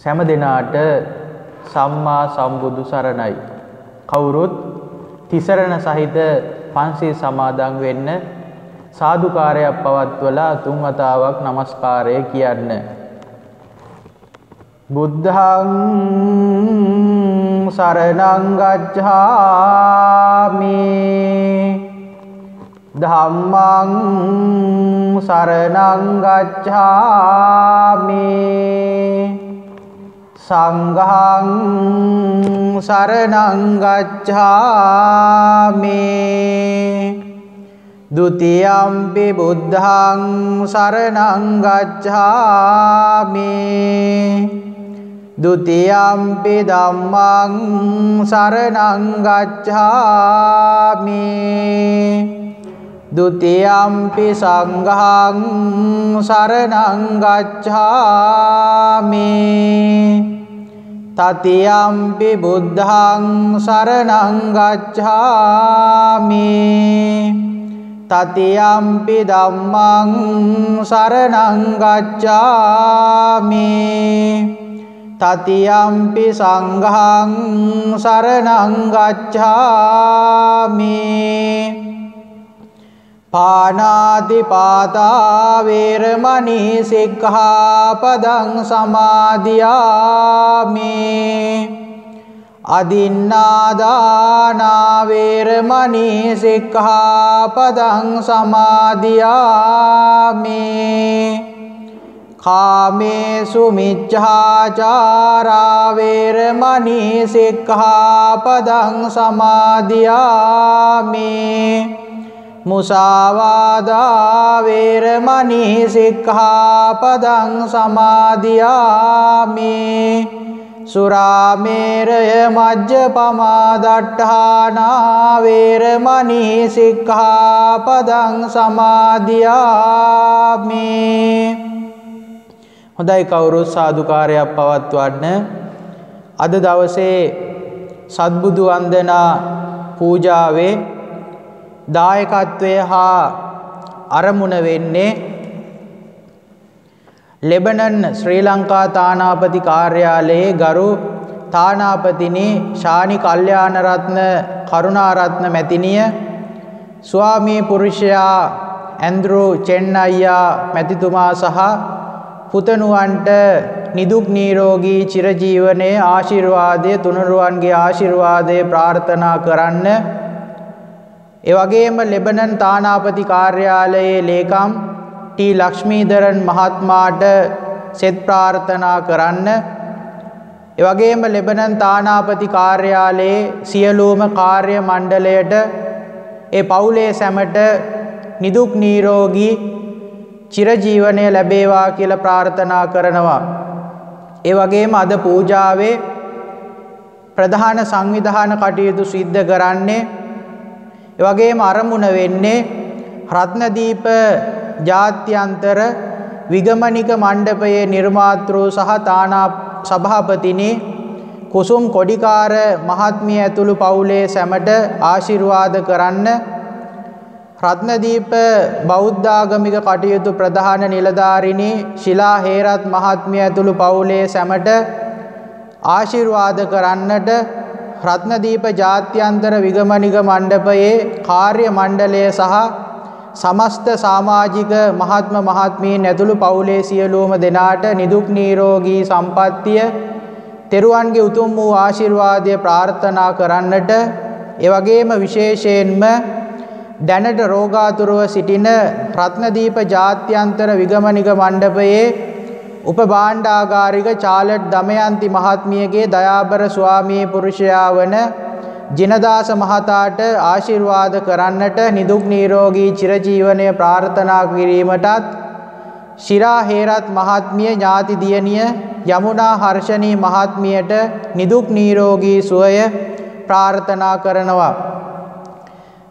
සෑම දිනාට සම්මා සම්බුදු සරණයි. කවුරුත් තිසරණ සහිත පන්සිල් සමාදන් වෙන්න සාදුකාරයක් පවත්වලා තුන් වතාවක් নমස්කාරය කියන්න. බුද්ධං සරණං ගච්ඡාමි ධම්මං සරණං ගච්ඡාමි සංඝං සරණං ගච්ඡාමි ဒုတိယံ පි බුද්ධං සරණං ගච්ඡාමි ဒုတိယံ පි ධම්මං සරණං ගච්ඡාමි ဒုတိယံ පි සංඝං සරණං ගච්ඡාමි တတိယံ පි බුද්ධං සරණං ගච්ඡාමි တတိယံ පි ධම්මං සරණං ගච්ඡාමි တတိယံ පි සංඝං සරණං ගච්ඡාමි ပါဏာတိပါတာဝေရမဏီសិក្ខាပဒံ සමාදියාමි อดินนาดานาเวรมณีสิกขาปดังสมาดิยามิคาเมสุมิจฉาจาราเวรมณีสิกขาปดังสมาดิยามิมุสาวาดาเวรมณีสิกขาปดังสมาดิยามิสุราเมรยมัจจปมาดัฏฐานาเวรมณีสิกขาปดังสมาดิยามิ හොඳයි කවුරුත් සාදුකාරයක් පවත්වන්න. අද දවසේ සත්බුදු වන්දනා පූජාවේ දායකත්වය හා අරමුණ වෙන්නේ ලෙබනන් ශ්‍රී ලංකා තානාපති කාර්යාලයේ ගරු තානාපතිනි ශානි කල්යාණරත්න කරුණාරත්න මැතිණිය, ස්වාමී පුරුෂයා ඇන්ද්‍රූ චෙන්නයියා මැතිතුමා සහ පුතණුවන්ට නිදුක් නිරෝගී චිරජීවනයේ ආශිර්වාදය, තුනුරුවන්ගේ ආශිර්වාදය ප්‍රාර්ථනා කරන්න. ඒ වගේම ලෙබනන් තානාපති කාර්යාලයේ ලේකම් ටී ලක්ෂ්මීදරන් මහත්මයාට සෙත් ප්‍රාර්ථනා කරන්න. ඒ වගේම ලෙබනන් තානාපති කාර්යාලයේ සියලුම කාර්ය මණ්ඩලයට, ඒ පවුලේ සැමට නිදුක් නිරෝගී චිරජීවනය ලැබේවා කියලා ප්‍රාර්ථනා කරනවා. ඒ වගේම අද පූජාවේ ප්‍රධාන සංවිධාන කටයුතු සිද්ධ කරන්නේ, ඒ වගේම අරමුණ වෙන්නේ රත්නදීප ජාත්‍යන්තර විගමනික මණ්ඩපයේ නිර්මාතෘ සහ තානා සභාපතිනි කුසුම් කොඩිකාර මහත්මිය ඇතුළු පවුලේ සැමට ආශිර්වාද කරන්න. රත්නදීප බෞද්ධාගමික කටයුතු ප්‍රධාන නිලධාරිණී ශිලා හේරත් මහත්මිය ඇතුළු පවුලේ සැමට ආශිර්වාද කරන්නට රත්නදීප ජාත්‍යන්තර විගමනික මණ්ඩපයේ කාර්ය මණ්ඩලය සහ සමස්ත සමාජික මහත්ම මහත්මීන් ඇතුළු පවුලේ සියලුම දෙනාට නිදුක් නිරෝගී සම්පන්නිය තෙරුවන්ගේ උතුම් වූ ආශිර්වාදය ප්‍රාර්ථනා කරන්නට, ඒ වගේම විශේෂයෙන්ම දැනට රෝගාතුරව සිටින රත්නදීප ජාත්‍යන්තර විගමනික මණ්ඩපයේ උපභාණ්ඩාගාරික චාලට් දමයන්ති මහත්මියගේ දයාබර ස්වාමී පුරුෂයා වන ජිනදාස මහතාට ආශිර්වාද කරන්නට, නිදුක් නිරෝගී චිරජීවනය ප්‍රාර්ථනා කිරීමටත්, ශිරා හේරත් මහත්මිය ඥාති දියණිය යමුනා හර්ෂණී මහත්මියට නිදුක් නිරෝගී සුවය ප්‍රාර්ථනා කරනවා.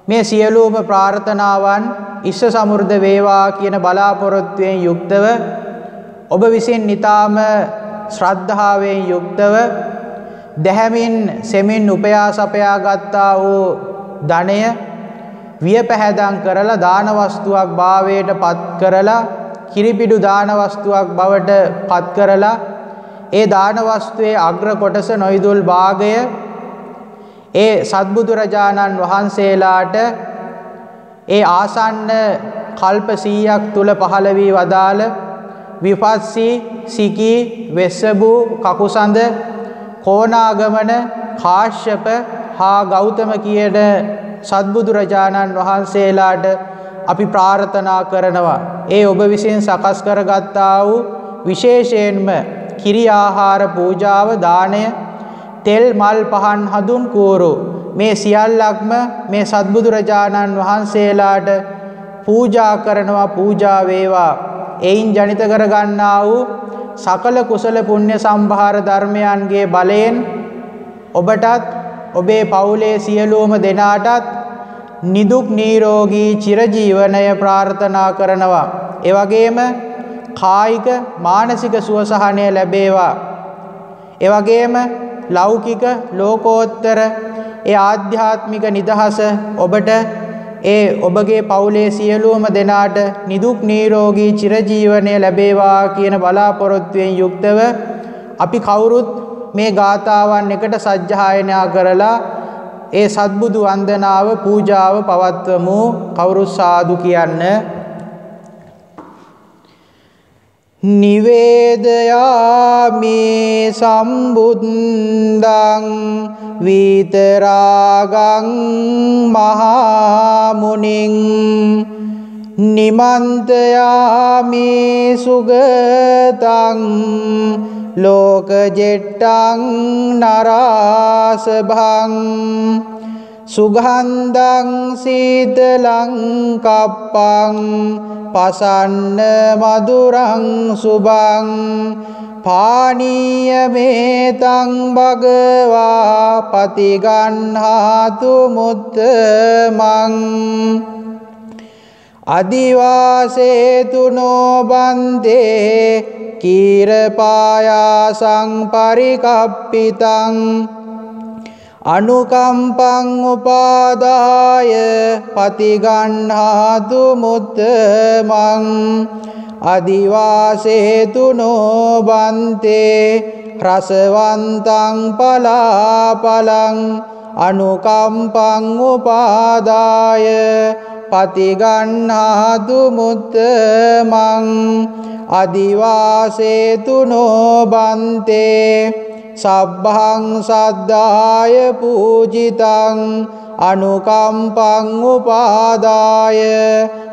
මේ සියලුම ප්‍රාර්ථනාවන් ඉෂ්ඨ සමෘද්ධ වේවා කියන බලාපොරොත්තුවෙන් යුක්තව ඔබ විසින් ඊටාම ශ්‍රද්ධාවෙන් යුක්තව දැහැමින් සෙමින් උපයා සපයා ගත්තා වූ ධනය වියපැහැදම් කරලා දාන වස්තුවක් භාවයට පත් කරලා කිරිපිඩු දාන වස්තුවක් බවට පත් කරලා ඒ දාන වස්තුවේ අග්‍ර කොටස නොයිදුල් භාගය ඒ සත්බුදුරජාණන් වහන්සේලාට ඒ ආසන්න කල්ප 100ක් තුල පහළ වී වදාළ විපස්සී සිකී වෙස්සබු කකුසඳ කෝණාගමන කාශ්‍යප හා ගෞතම කියන සත්බුදුරජාණන් වහන්සේලාට අපි ප්‍රාර්ථනා කරනවා ඒ ඔබ විසින් සකස් කරගත්තා වූ විශේෂයෙන්ම කිරි ආහාර පූජාව දාණය තෙල් මල් පහන් හඳුන් කූරු මේ සියල්ලක්ම මේ සත්බුදුරජාණන් වහන්සේලාට පූජා කරනවා පූජා වේවා එයින් ජනිත කරගන්නා වූ සකල කුසල පුණ්‍ය සම්භාර ධර්මයන්ගේ බලයෙන් ඔබටත් ඔබේ පවුලේ සියලුම දෙනාටත් නිදුක් නිරෝගී චිරජීවනය ප්‍රාර්ථනා කරනවා ඒ වගේම කායික මානසික සුවසහනය ලැබේවා ඒ වගේම ලෞකික ලෝකෝත්තර ඒ ආධ්‍යාත්මික නිදහස ඔබට ඒ ඔබගේ පවුලේ සියලුම දෙනාට නිදුක් නිරෝගී චිරජීවනය ලැබේවා කියන බලාපොරොත්තුවෙන් යුක්තව අපි කවුරුත් මේ ගාථාවන් එකට සජ්ජායනා කරලා ඒ සත්බුදු වන්දනාව පූජාව පවත්වමු කවුරු සාදු කියන්න නිවේදයාමි සම්බුද්දං විතරාගං මහා මුනිං නිමන්තයාමි සුගතං ලෝකජෙට්ටං නරාසභං සුගන්ධං සීතලං කප්පං පසන්න මధుරං සුභං පානීය මේතං භගවා පතිගන්හාතු මුත්තමං අදිවාසේතුනෝ බන්තේ කීරපායාසං පරිකප්පිතං අනුකම්පං උපාදාය පතිගන්හාතු මුත්තමං අදිවාසේතුනෝ බන්තේ රසවන්තං පලාපලං අනුකම්පං උපාදාය පතිගන්හාතු මුත්තමං අදිවාසේතුනෝ බන්තේ සබ්බං සද්ධාය පූජිතං අනුකම්පං උපාදාය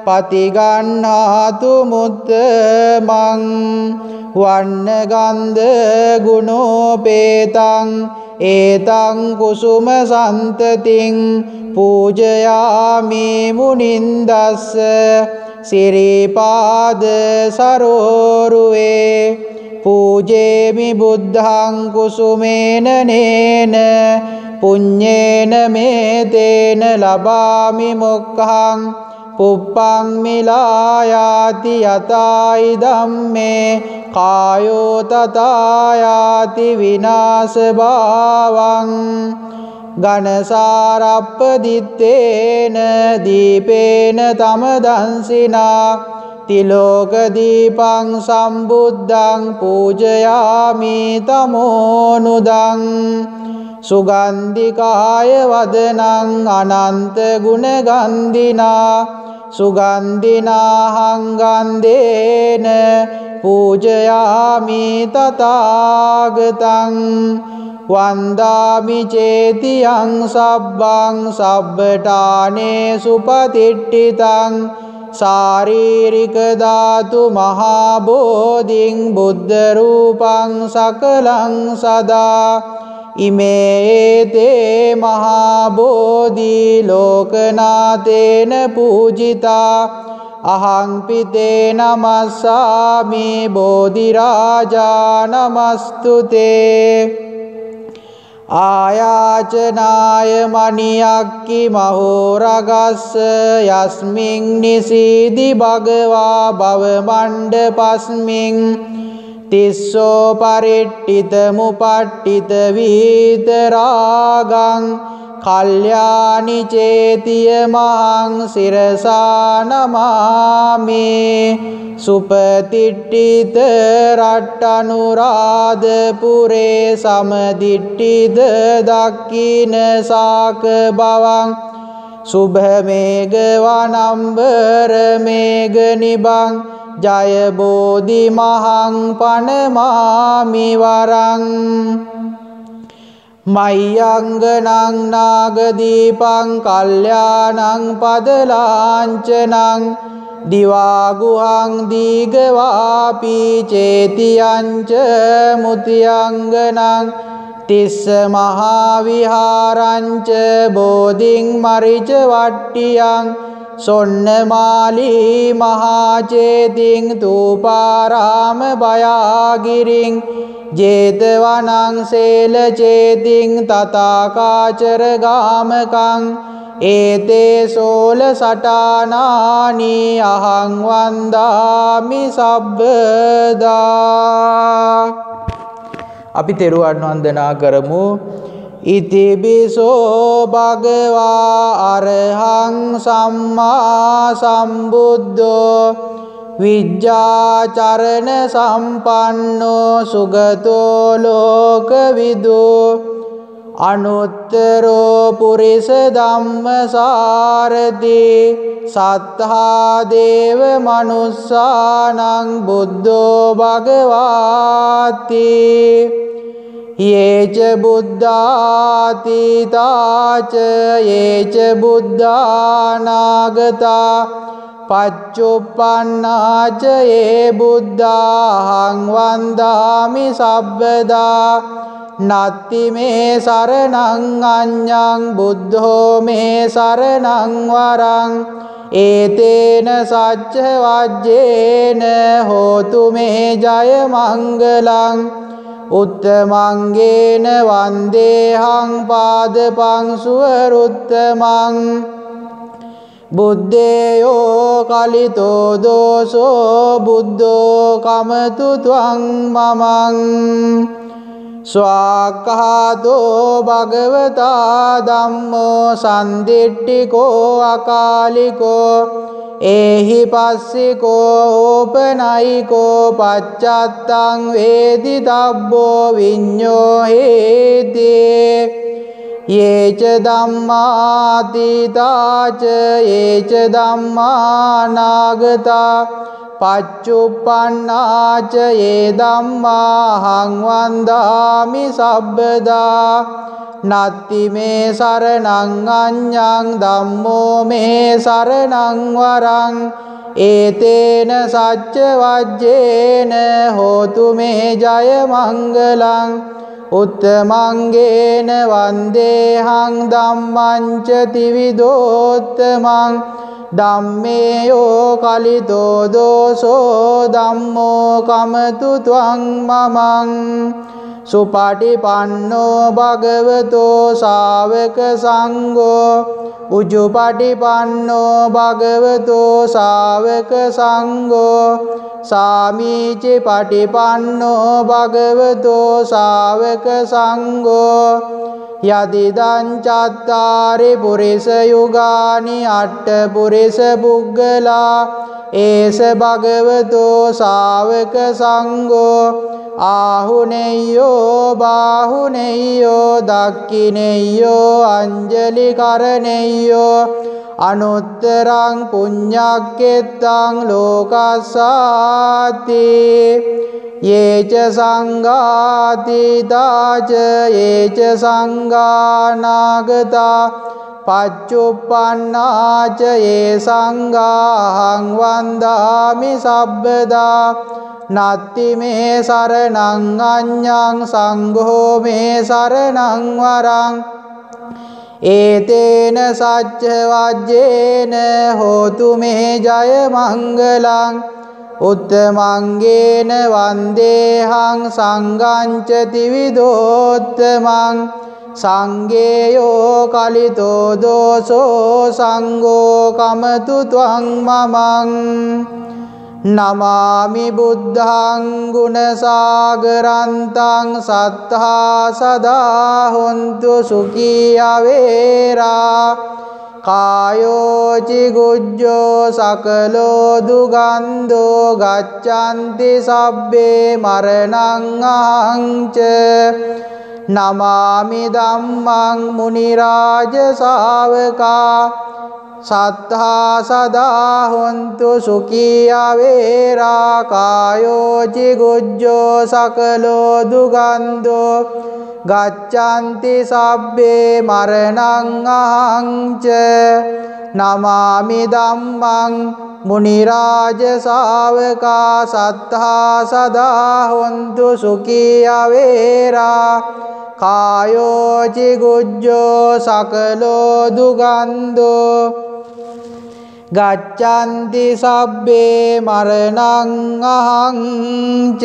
පතිගන්හාතු මුත්තමං වන්නගන්ධ ගුණෝපේතං ඒතං කුසුම සන්තතින් පූජයාමි මුනින්දස්ස සිරිපාද සරෝරුවේ පූජේමි බුද්ධං කුසුමේන නේන පුඤ්ඤේන මේතේන ලබාමි මොක්ඛං පුප්පං මිලායාති යතායි ධම්මේ කායෝ තථායාති විනාශ භාවං ඝනසාරප්පදිත්තේන දීපේන තමදංසිනා තිලෝක දීපං සම්බුද්ධං පූජයාමි තමෝනුදං සුගන්ධිකාය වදනං අනන්ත ගුණගන්ධිනා සුගන්ධිනාහං ගන්ධේන පූජයාමි තථාගතං වන්දාමි චේතියං සබ්බං සබ්බඨානේ සුපතිට්ඨිතං शारीरिक धातु महाबोधिं बुद्ध रूपं सकलं सदा इमेते महाबोधि लोकनाथेन पूजिता अहं पिते नमस्सामि बोधिराजा नमस्तुते आयाचनाय मणियक्कि महोरगस्स यस्मिन् निसीदि भगवा भवमण्डपस्मिन् तिस्सो परिट्ठितमुपट्ठितवीतरागं කල්යානි චේතිය මහං සිරසා නමාමි සුපතිට්ඨිත රට්ටනුරාධපුරේ සමදිට්ඨිද දක්ඛින සාක බවං සුභමේඝ වනම්බර මේඝ නිබං ජය බෝධි මහං පනමාමි වරං මයංගනං නාගදීපං කල්යාණං පදලාංචනං දිවාගුහං දීගවාපි චේතියංච මුතියංගනං තිස්ස මහාවිහාරංච බෝධින් මරිච වට්ටියං සොන්නමාලී මහාචේතින් තූපාරාම බයාගිරින් ජේතවනං සේලචේතින් තථාකාචර ගාමකං ඒතේ සෝල සටානානි අහං වන්දාමි සබ්බදා. අපි තෙරුවන් වන්දනා කරමු. ඉතිබිසෝ භගවා අරහං සම්මා සම්බුද්ධෝ විජ්ජාචරණ සම්පන්නෝ සුගතෝ ලෝකවිදු අනුත්තරෝ පුරිස ධම්මසාරති සත්තා දේව මනුස්සානං බුද්ධෝ භගවාති යේච බුද්ධාතීතාච යේච බුද්ධානාගතා පච්චුප්පන්නාච යේ බුද්ධාහං වන්දාමි සබ්බදා නත්ති මේ සරණං අඤ්ඤං බුද්ධෝ මේ සරණං වරං ඒතේන සච්ච වජ්ජේන හෝතු මේ ජය මංගලං උත්තමංගේන වන්දේහං පාදපං සුවරුත්තමං බුද්දේයෝ කලිතෝ දෝසෝ බුද්ධෝ කමතු ත්වං මමං ස්වාක්ඛාතෝ භගවතා ධම්මෝ සන්දිට්ඨිකෝ අකාලිකෝ ඒහි පස්සිකෝ ඕපනයිකෝ පච්චත්තං වේදි තබ්බෝ විඤ්ඤෝ හේති යේච ධම්මාතීතාච යේච ධම්මානාගතා පච්චුප්පන්නාච යේ ධම්මාහං වන්දාමි සබ්බදා නත්ති මේ සරණං අඤ්ඤං ධම්මෝ මේ සරණං වරං ඒතේන සච්ච වජ්ජේන හෝතු මේ ජය මංගලං උත්තමංගේන වන්දේහං ධම්මං ච ත්‍රිවිධෝත්තමං ධම්මේයෝ කලිතෝ දෝසෝ ධම්මෝ කමතු ත්වං මමං සුපටිපන්නෝ භගවතෝ ශාවක සංඝෝ උජුපටිපන්නෝ භගවතෝ ශාවක සංඝෝ සාමීචි පටිපන්නෝ භගවතෝ ශාවක සංඝෝ යදිදං චත්තාරි පුරිස යුගානි අට්ඨ පුරිස පුග්ගලා ඒස භගවතෝ ශාවක සංඝෝ ආහුනේයෝ බාහුනේයෝ දක්ඛිනේයෝ අංජලි කරණේයෝ අනුත්තරං පුඤ්ඤක්කෙත්තං ලෝකස්සාති යේච සංඝාතීතාච යේච සංඝානාගතා පච්චුප්පන්නාච යේ සංඝාහං වන්දාමි සබ්බදා නත්ති මේ සරණං අඤ්ඤං සංඝෝ මේ සරණං වරං ඒතේන සච්ච වජ්ජේන හෝතු මේ ජය මංගලං උත්තමංගේන වන්දේහං සංඝං ච ත්‍රිවිධෝත්තමං සංඝේයෝ කලිතෝ දෝසෝ සංඝෝ කමතු ත්වං මමං නමාමි බුද්ධං ගුණසාගරන්තං සත්තා සදා හොන්තු සුඛී අවේරා කායෝ චිගුජ්ජෝ සකලෝ දුගන්ධෝ ගච්ඡanti සබ්බේ මරණං අහංච නමාමි ධම්මං මුනි රාජ ශාවකා සත්තා සදා හොන්තු සුඛී අවේරා කායෝ චිගුජ්ජෝ සකලෝ දුගන්ධෝ ගච්ඡanti සබ්බේ මරණං අහංච නමාමි ධම්මං මුනි රාජ ශාවකා සත්තා සදා හොන්තු සුඛී අවේරා කායෝ චිගුජ්ජෝ සකලෝ දුගන්ධෝ ගච්ඡanti සබ්බේ මරණං අහංච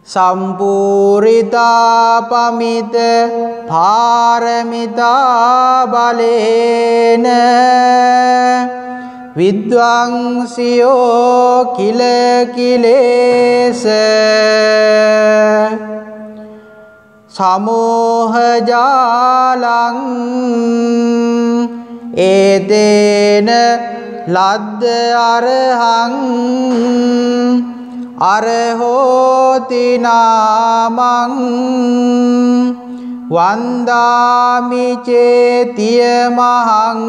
සම්පූරිතා පමිත පාරමිතා බලේන විද්වංසියෝ කිල කිලේස සමෝහ ජාලං ඒතේන ලද්ද අරහං අරහෝති නාමං වන්දාමි චේතිය මහං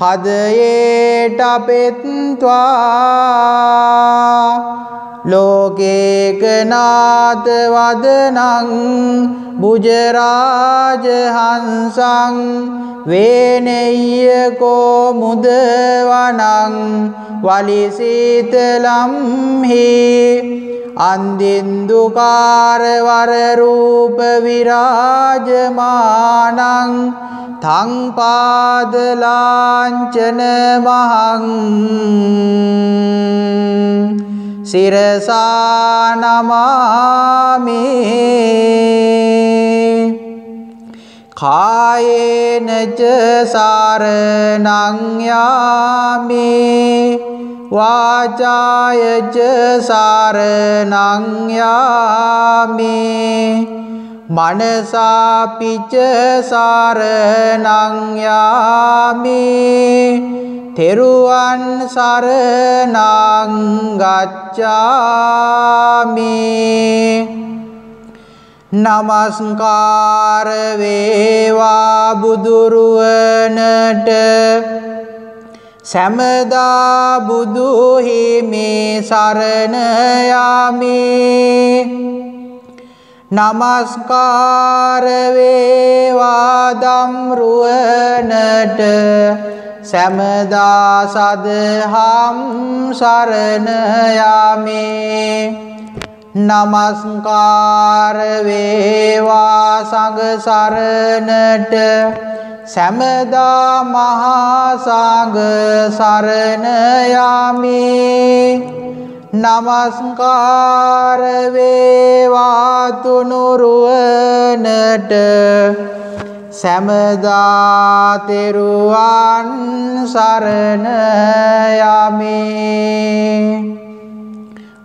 හදයේට පෙත්වා ලෝකේකනාත වදනං බුජරාජ හංසං වේනෙය්‍ය කෝ මුදවනං වලිසීතලම්හි අන්දින්දුකාරවර රූප විරාජමානං තං පාදලාංචන මහං සිරසා නමාමි කායේන ච සරණං යාමි වාචාය ච සරණං යාමි මනසාපි ච සරණං යාමි තෙරුවන් සරණං ගච්ඡාමි නමස්කාර වේවා බුදුරුවනට සෑමදා බුදු හිමි සරණ යමි නමස්කාර වේවා ධම්රුවනට සෑමදා සදහම් සරණ යමි නමස්කාර වේවා සංඝ සරණට සෑමදා මහා සංඝ සරණ යමි නමස්කාර වේවා තුනුරුවනට සෑමදා තෙරුවන් සරණ යමි.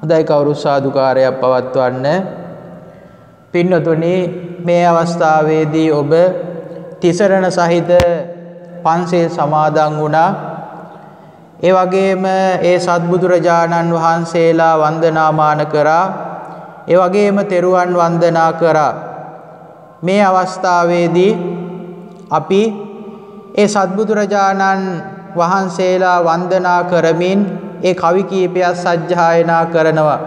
හොඳයි කවුරු සාදුකාරයක් පවත්වන්න. පින්නතුනි මේ අවස්ථාවේදී ඔබ තිසරණ සහිත පන්සිල් සමාදන් වුණා. ඒ වගේම ඒ සත්බුදුරජාණන් වහන්සේලා වන්දනාමාන කරා. ඒ වගේම තෙරුවන් වන්දනා කරා. මේ අවස්ථාවේදී අපි ඒ සත්බුදුරජාණන් වහන්සේලා වන්දනා කරමින් ඒ කවි කීපයක් සජ්ජායනා කරනවා.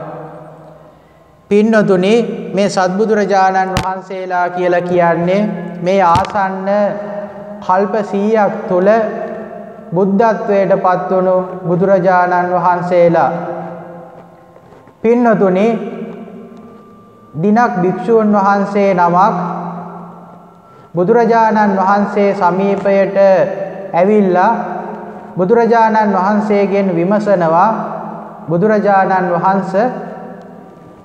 පින්නතුනි මේ සත්බුදුරජාණන් වහන්සේලා කියලා කියන්නේ මේ ආසන්න කල්ප 100ක් තුල බුද්ධත්වයට පත් වුණු බුදුරජාණන් වහන්සේලා. පින්නතුනි දිනක් භික්ෂූන් වහන්සේ නමක් බුදුරජාණන් වහන්සේ සමීපයට ඇවිල්ලා බුදුරජාණන් වහන්සේගෙන් විමසනවා බුදුරජාණන් වහන්සේ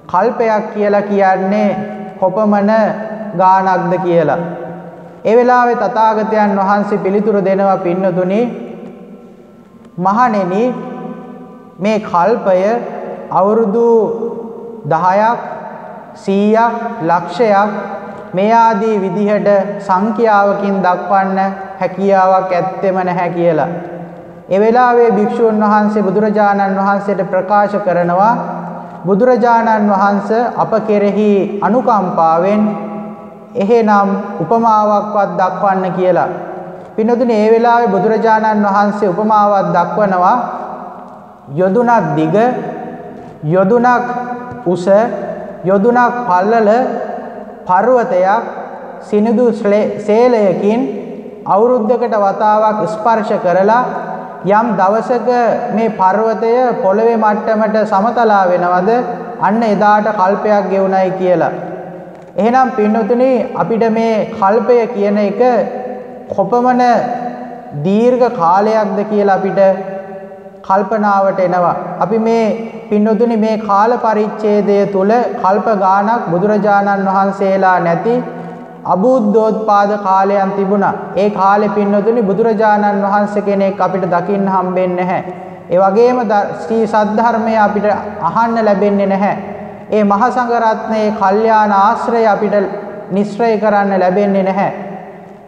කල්පයක් කියලා කියන්නේ කොපමණ ගාණක්ද කියලා. ඒ වෙලාවේ තථාගතයන් වහන්සේ පිළිතුරු දෙනවා පින්නතුනි මහණෙනි මේ කල්පය අවුරුදු 10ක් 100ක් ලක්ෂයක් මේ ආදී විදිහට සංඛ්‍යාවකින් දක්වන්න හැකියාවක් ඇත්තෙම නැහැ කියලා. ඒ වෙලාවේ භික්ෂුන් වහන්සේ බුදුරජාණන් වහන්සේට ප්‍රකාශ කරනවා බුදුරජාණන් වහන්සේ අප කෙරෙහි අනුකම්පාවෙන් එහෙනම් උපමාවක්වත් දක්වන්න කියලා. පින්නතුනි ඒ වෙලාවේ බුදුරජාණන් වහන්සේ උපමාවක් දක්වනවා යොදුනක් දිග යොදුනක් උස යොදුනක් පළල පර්වතයක් සිනිඳු සේලයකින් අවුරුද්දකට වතාවක් ස්පර්ශ කරලා යම් දවසක මේ පර්වතය පොළවේ මට්ටමට සමතලා වෙනවද අන්න එදාට කල්පයක් ගෙවුණයි කියලා. එහෙනම් පින්නතුනි අපිට මේ කල්පය කියන එක කොපමණ දීර්ඝ කාලයක්ද කියලා අපිට කල්පනාවට එනවා. අපි මේ පින්නතුනි මේ කාල පරිච්ඡේදය තුල කල්ප ගානක් බුදුරජාණන් වහන්සේලා නැති අබුද්ධෝත්පාද කාලයන් තිබුණා. ඒ කාලේ පින්නතුනි බුදුරජාණන් වහන්සේ කෙනෙක් අපිට දකින්න හම්බෙන්නේ නැහැ. ඒ වගේම ශ්‍රී සද්ධර්මය අපිට අහන්න ලැබෙන්නේ නැහැ. ඒ මහා සංඝ රත්නයේ කල්යාණ ආශ්‍රය අපිට නිස්සය කරන්න ලැබෙන්නේ නැහැ.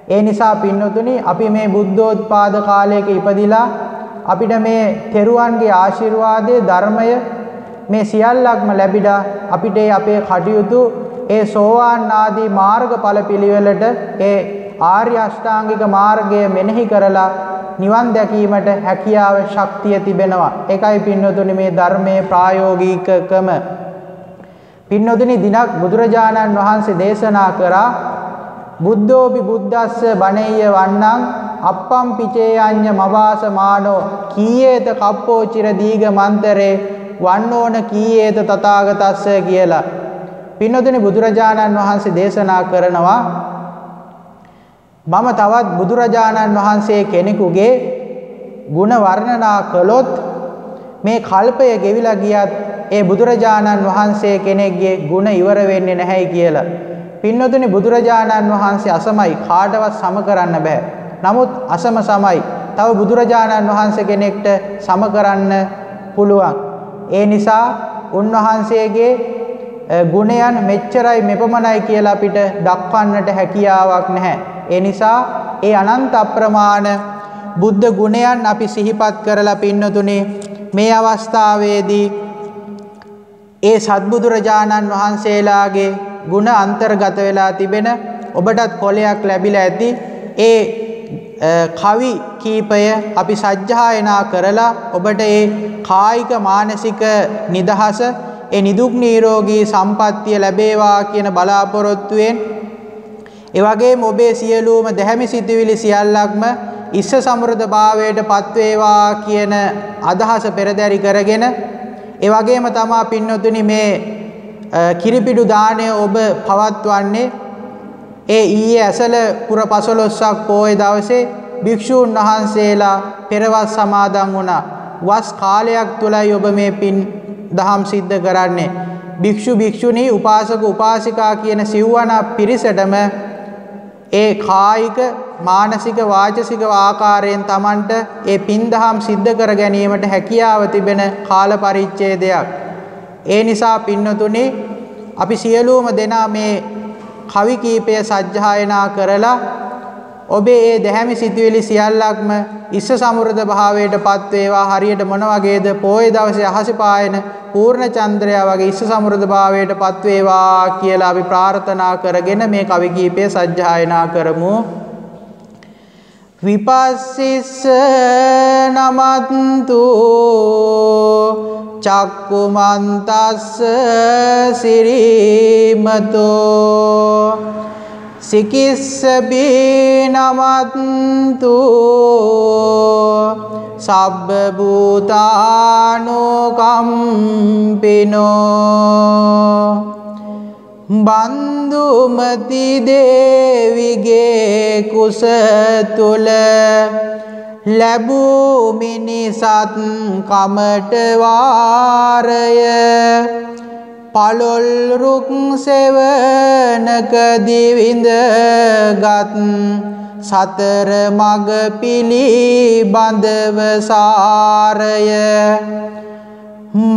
ඒ නිසා පින්නතුනි අපි මේ බුද්ධෝත්පාද කාලයක ඉපදිලා අපිට මේ තෙරුවන්ගේ ආශිර්වාදයේ ධර්මය මේ සියල්ලක්ම ලැබිලා අපිට අපේ කටයුතු ඒ සෝවාන් ආදී මාර්ගඵල පිළිවෙලට ඒ ආර්ය අෂ්ටාංගික මාර්ගය මෙනෙහි කරලා නිවන් දැකීමට හැකියාව ශක්තිය තිබෙනවා. ඒකයි පින්නතුනි මේ ධර්මයේ ප්‍රායෝගිකකම. පින්නතුනි දිනක් බුදුරජාණන් වහන්සේ දේශනා කරා බුද්ධෝපි බුද්දස්ස බණෙය්‍ය වන්නං අප්පම් පිචේයඤ්ඤ මවාස මානෝ කීයේත කප්පෝ චිර දීග මන්තරේ වන්නෝන කීයේත තථාගතස්ස කියලා. පින්නතුනි බුදුරජාණන් වහන්සේ දේශනා කරනවා මම තවත් බුදුරජාණන් වහන්සේ කෙනෙකුගේ ගුණ වර්ණනා කළොත් මේ කල්පය ගෙවිලා ගියත් ඒ බුදුරජාණන් වහන්සේ කෙනෙක්ගේ ගුණ ඉවර වෙන්නේ නැහැයි කියලා. පින්නතුනි බුදුරජාණන් වහන්සේ අසමයි කාටවත් සම කරන්න බෑ. නමුත් අසම සමයි. තව බුදුරජාණන් වහන්සේ කෙනෙක්ට සම කරන්න පුළුවන්. ඒ නිසා උන්වහන්සේගේ ගුණයන් මෙච්චරයි මෙපමණයි කියලා අපිට දක්වන්නට හැකියාවක් නැහැ. ඒ නිසා ඒ අනන්ත අප්‍රමාණ බුද්ධ ගුණයන් අපි සිහිපත් කරලා පින්නතුනි මේ අවස්ථාවේදී ඒ සත්බුදුරජාණන් වහන්සේලාගේ ගුණ අන්තර්ගත වෙලා තිබෙන ඔබටත් කොලයක් ලැබිලා ඇති ඒ කවි කීපය අපි සජ්ජායනා කරලා ඔබට ඒ කායික මානසික නිදහස ඒ නිදුක් නිරෝගී සම්පන්නිය ලැබේවා කියන බලාපොරොත්තුවෙන් ඒ වගේම ඔබේ සියලුම දැහැමි සිතුවිලි සියල්ලක්ම ඉස්ස සමෘද්ධ භාවයට පත් වේවා කියන අදහස පෙරදරි කරගෙන ඒ වගේම තමා පින්නතුනි මේ කිරිපිඩු දාණය ඔබ පවත්වන්නේ ඒ ඊයේ ඇසල පුර 15ක් පෝය දවසේ භික්ෂූන් වහන්සේලා පෙරවස් සමාදන් වුණා. වස් කාලයක් තුලයි ඔබ මේ පින් දහම් සිද්ධ කරන්නේ. භික්ෂු භික්ෂුණී උපාසක උපාසිකා කියන සිව්වන පිරිසටම ඒ කායික මානසික වාචසික ආකාරයෙන් Tamanට ඒ පින් දහම් සිද්ධ කර ගැනීමට හැකියාව තිබෙන කාල පරිච්ඡේදයක්. ඒ නිසා පින්නතුනි අපි සියලුම දෙනා මේ කවි කීපය සජ්ජායනා කරලා ඔබේ ඒ දැහැමි සිතුවිලි සියල්ලක්ම ඉස්ස සමෘද්ධ භාවයට පත් වේවා. හරියට මොන වගේද පොය දවසේ අහස පායන පූර්ණ චන්ද්‍රයා වගේ ඉස්ස සමෘද්ධ භාවයට පත් වේවා කියලා අපි ප්‍රාර්ථනා කරගෙන මේ කවි කීපය සජ්ජායනා කරමු. විපස්සිස්ස නමන්තු චක්කුමන්තස්ස සිරිමතෝ සිකිස්ස බීනමන්තු සබ්බ භූතානුකම්පිනෝ බන්දුමති දේවිගේ කුස තුල ලැබූ මිනිසත් කමට වාරය පළොල් රුක් සෙවණකදී විඳගත් සතර මග පිළිබඳව සාරය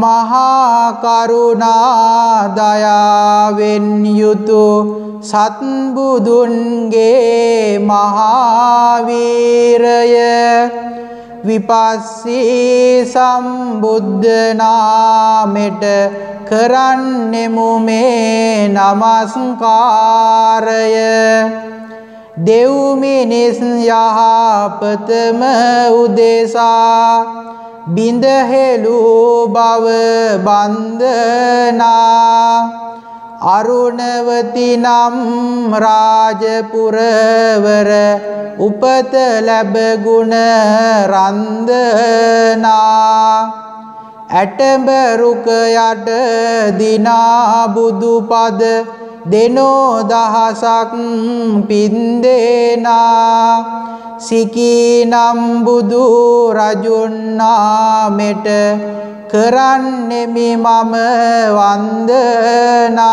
මහා කරුණා දයාවෙන් යුතු සත්බුදුන්ගේ මහා වීරය විපස්සී සම්බුද්ධ නාමෙට කරන්නෙමු මේ නමස්කාරය දෙව් මිනිස් යහපතම උදෙසා බිඳ හෙළු බව බන්දනා අරුණවති නම් රාජපුරවර උපත ලැබ ගුණ රන්දනා ඇටඹරුක යට දිනා බුදු පද දෙනෝ දහසක් පින්දේනා සිකී නම් බුදු රජුන් නාමෙට කරන්නෙමි මම වන්දනා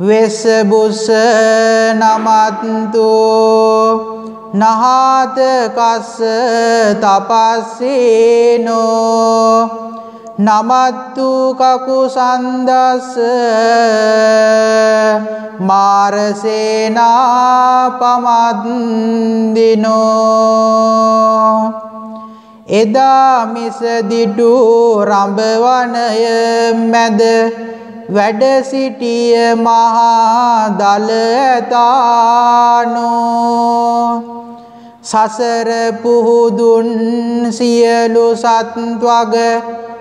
වෙසබුස නමත්තු නහාත කස්ස තපස්සීනෝ නමත්තු කකුසන්දස්ස මාරසේනා පමද්දිනෝ එදා මිසදිටු රඹවනය මැද වැඩ සිටිය මහා දල ඇතානෝ සසර පුහුදුන් සියලු සත්වග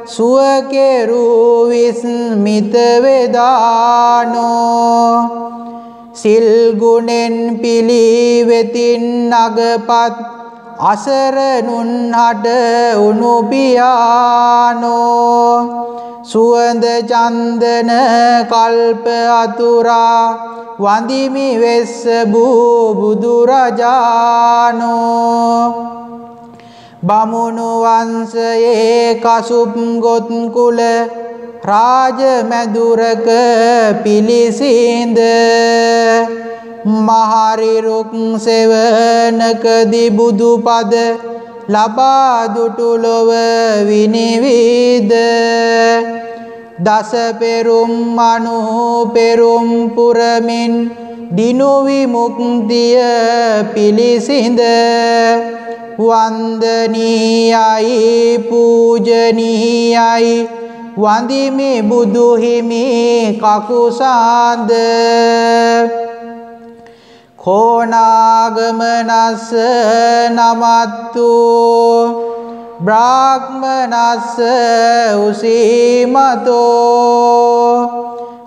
සුවකෙරු විස්මිත වේදානෝ සිල් ගුණෙන් පිළිවෙතින් අගපත් අසරණුන් හට උණු පියානෝ සුවඳ චන්දන කල්ප අතුරා වඳිමි වෙස්ස බුදු රජානෝ බමුණු වංශයේ කසුප් ගොත් කුල රාජ මැදුරක පිලිසිඳ මහරි රුක් සෙවණකදී බුදු පද ලබා දුටු ලොව විනිවිද දස පෙරුම් මනු පෙරුම් පුරමින් දිනු විමුක්තිය පිලිසිඳ වන්දනීයයි පූජනීයයි වඳිමි බුදු හිමි කකුසාන්ද කෝනාගමනස්ස නමත්තු බ්‍රාහ්මනස්ස උසීමතෝ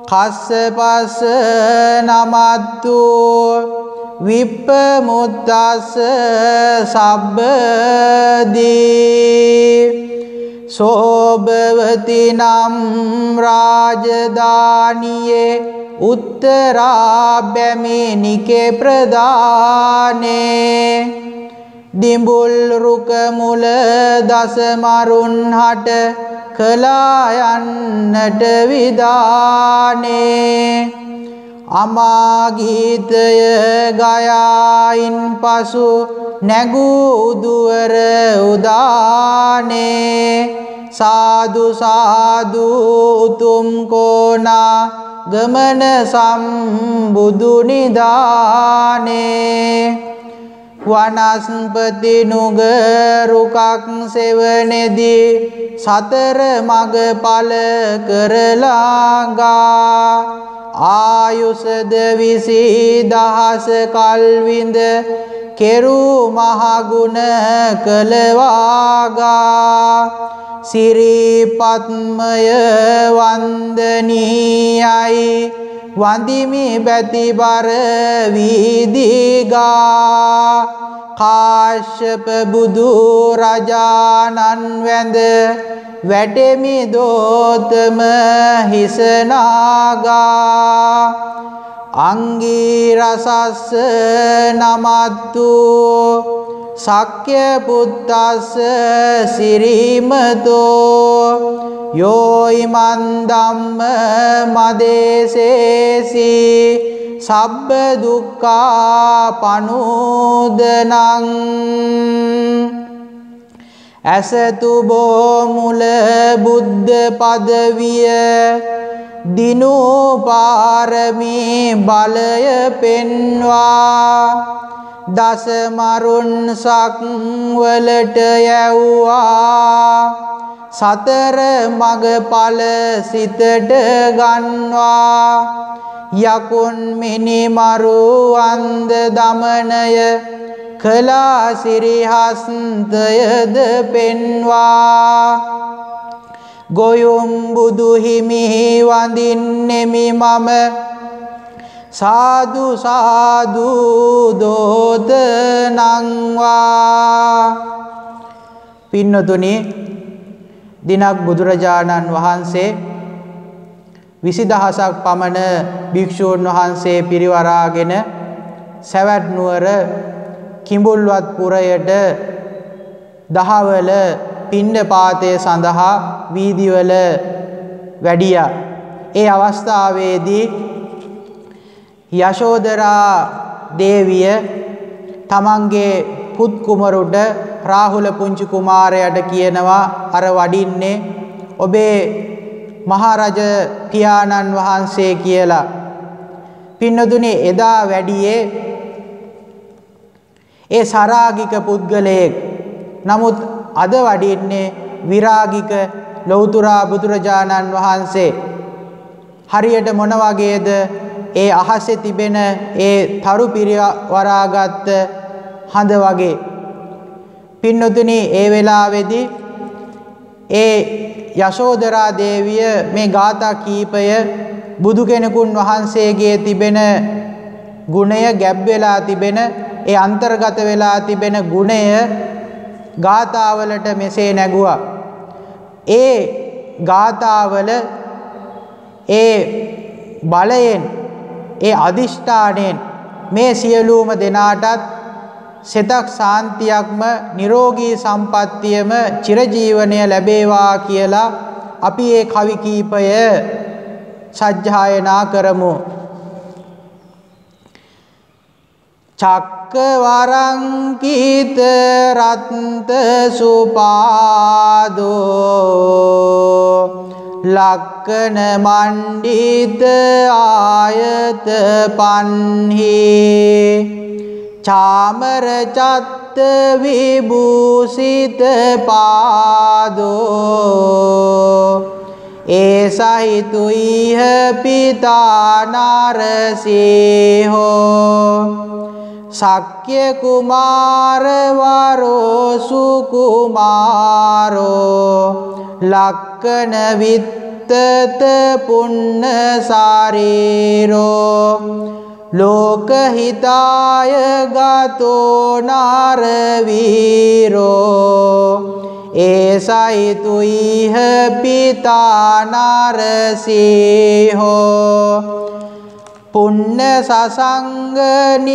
කස්සපස්ස නමත්තු විප්පමුත්තස්ස සබ්බදී සෝභවති නම් රාජධානියේ උත්තරා බැමිනිකේ ප්‍රදානේ දිඹුල් රුක මුල දස මරුන් හට කළා යන්නට විදානේ අමා ගීතය ගයායින් පසු නැගූ දුවර උදානේ සාදු සාදු උතුම් කෝනා ගමන සම්බුදු නිදානේ වනස්පති නුග රුකක් සෙවණෙදී සතර මග ඵල කරලාගා ආයුෂද 20000 කල්විඳ කෙරු මහගුණ කළවාගා සිරිපත්මය වන්දනීයයි වඳිමි බැතිබර වීදිගා කාශ්‍යප බුදු රජාණන් වැඳ වැටෙමි දෝතම හිසනාගා අංගී රසස්ස නමත්තු සක්්‍ය පුත්තස්ස සිරිමතෝ යෝ ඉමන් ධම්ම මදේසේසි සබ්බ දුක්ඛා පනුදනං ඇසතු බෝ මුල බුද්ධ පදවිය දිනු පාරමී බලය පෙන්වා දස මරුන් සක් වලට යැව්වා සතර මගඵල සිතට ගන්වා යකුන් මිනිමරු අන්ද දමනය කලා සිරිහස්තයද පෙන්වා ගොයුම් බුදු හිමි වඳින්නෙමි මම සාදු සාදු දෝත නංවා. පින්නතුනි, දිනක් බුදුරජාණන් වහන්සේ 20000ක් පමණ භික්ෂූන් වහන්සේ පිරිවරාගෙන සවැත් නුවර කිඹුල්වත් පුරයට දහවල පිණ්ඩපාතය සඳහා වීදිවල වැඩියා. ඒ අවස්ථාවේදී යශෝදරා දේවිය තමන්ගේ පුත් කුමරුට රාහුල පුංචි කුමාරයාට කියනවා අර වඩින්නේ ඔබේ මහරජ පියාණන් වහන්සේ කියලා. පින්නතුනි, එදා වැඩියේ ඒ සරාගික පුද්ගලයෙක්. නමුත් අද වඩින්නේ විරාගික ලෞතුරා බුදුරජාණන් වහන්සේ. හරියට මොන වගේද? ඒ අහසේ තිබෙන ඒ තරු පිරිවරාගත් හඳ වගේ. පින්නතුනි, ඒ වෙලාවේදී ඒ යශෝදරා දේවිය මේ ගාථා කීපය බුදු කෙනෙකුන් වහන්සේගේ තිබෙන ගුණය ගැබ් වෙලා තිබෙන ඒ අන්තර්ගත වෙලා තිබෙන ගුණය ගාථාවලට මෙසේ නැගුවා. ඒ ගාථාවල ඒ බලයෙන් ඒ අදිෂ්ඨාණයෙන් මේ සියලුම දෙනාටත් සිතක් සාන්තියක්ම නිරෝගී සම්පත්තියම චිරජීවනය ලැබේවා කියලා අපි ඒ කවි කීපය සජ්ජායනා කරමු. චක්කවරං කීත රත්ත සුපාදෝ ලක්කන මණ්ඩිත ආයත පන්හි චාමර චත්ත විභූසිත පාදෝ ඒසහිතුයිහ පිතා නරසිංහෝ සක්්‍ය කුමාර වරෝ සුකුමාරෝ ලක්කන විත්තත පුන්න ශරීරෝ ලෝකහිතාය ගතෝ නරවීරෝ ඒසයිතුයිහ පිතා නරසිංහෝ පුන්න සසංගනි